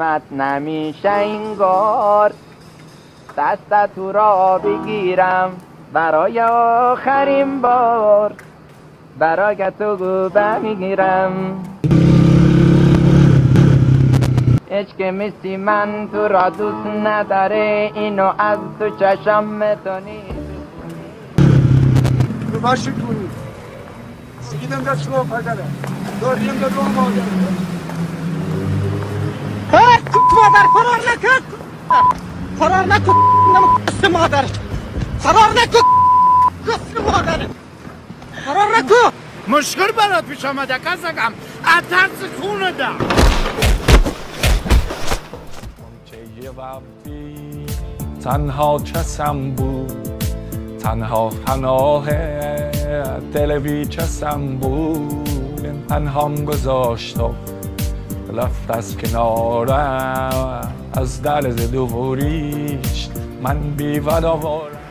قسمت نمیشه اینگار دست تو را بگیرم برای آخرین بار برای تو گوبه میگیرم هیچ که مثل من تو را دوست نداره اینو از تو چشم میتونی رو باشی کنی سیدم در شما پدره داریم در رو مادر مادر فرار نکن فرار نکن نمکست مادر فرار نکن کست مادر فرار نکن مشکل برات پیش آمده کسکم اترس خونه ده چه وقتی تنها کسم بود تنها پناه دل بی کسم بود تنهام گذاشت و رفت از کنارم از درز دوریش من بی وداوارم